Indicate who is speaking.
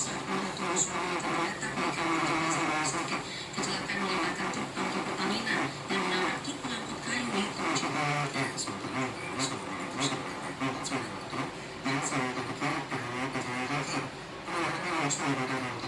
Speaker 1: saat penonton suara terbatas di kawasan Jakarta Sakit. Kecelakaan melibatkan truk tangki Pertamina yang menabrak truk pengangkut kayu di tol Cipali.
Speaker 2: Ya, sementara harus menggunakan terus dengan sepeda motor yang selalu terkena pengendara kaki. Pengendara harus menggunakan